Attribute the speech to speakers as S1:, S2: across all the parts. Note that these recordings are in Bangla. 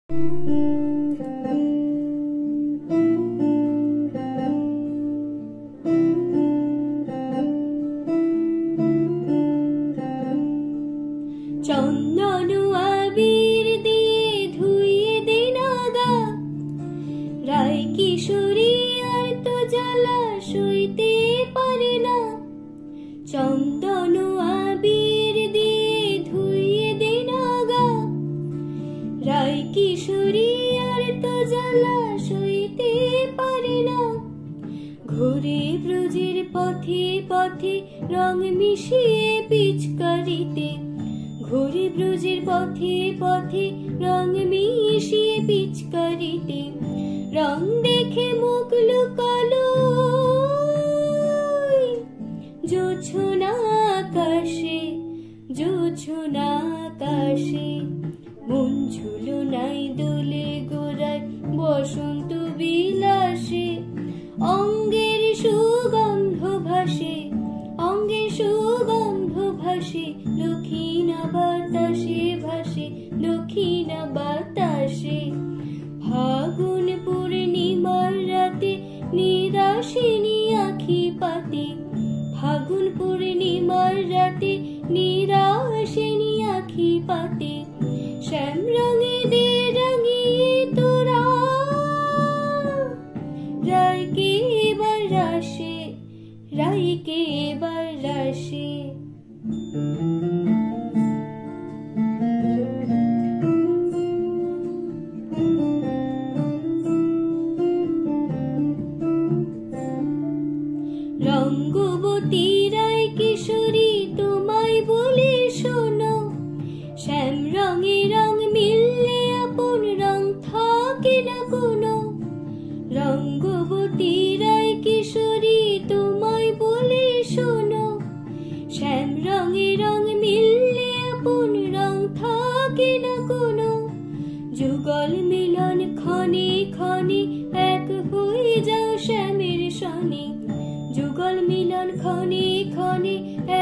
S1: চন্দন আবির দিয়ে ধুইয়ে দে নাগা, রায় কিশোরী আর তো জ্বালা সইতে পারে না। চন্দন আবির দিয়ে ধুইয়ে দে নাগা, রায় কিশোরী আর তো জ্বালা সইতে পারে না। ঘুরে ব্রজের পথে পথে রং মিশিয়ে পিচকারিতে, ঘুরে ব্রজের পথে পথে রং মিশিয়ে পিচকারিতে। রং দেখে মুখ লুকালো জোছনা আকাশে, জোছনা আকাশে। মন ঝুলো নাই দোলে গোড়ায় বসন্ত বিলাসে, অঙ্গের সুগন্ধ ভাসে, অঙ্গের সুগন্ধ ভাসে। দক্ষিণা বাতাসে ভাসে, দক্ষিণা বাতাসে। ফাগুন পূর্ণিমার রাতে নিরাশিনী আখি পাতে, ফাগুন পূর্ণিমার রাতে নিরাশিনী আখি পাতে। শ্যাম রঙে দে রঙিয়ে তোরা রায়কে এবার রাশে, রায়কে এবার রাশে। রঙ্গবতী রায় কিশোরী তোমায় বলে শোনো, শ্যাম রঙে রং মিললে আপন রং থাকে না কোনো। রঙ্গবতী রায় কিশোরী তোমায় বলে শোনো, শ্যাম রঙে রং মিললে আপন রং থাকে না কোনো। যুগল মিলন ক্ষণে ক্ষণে এক হয়ে যাও শ্যামের সনে, যুগল মিলন ক্ষণে ক্ষণে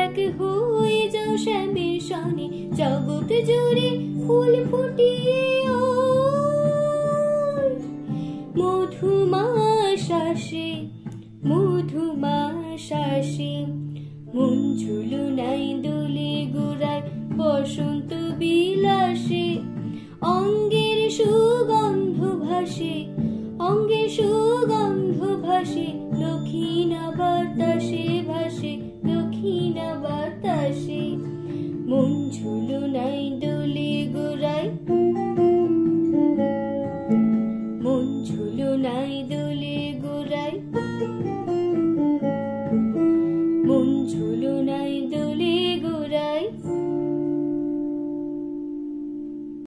S1: এক হয়ে যাও শ্যামের সনে। জগৎ জুড়ে ফুল ফুটিয়ে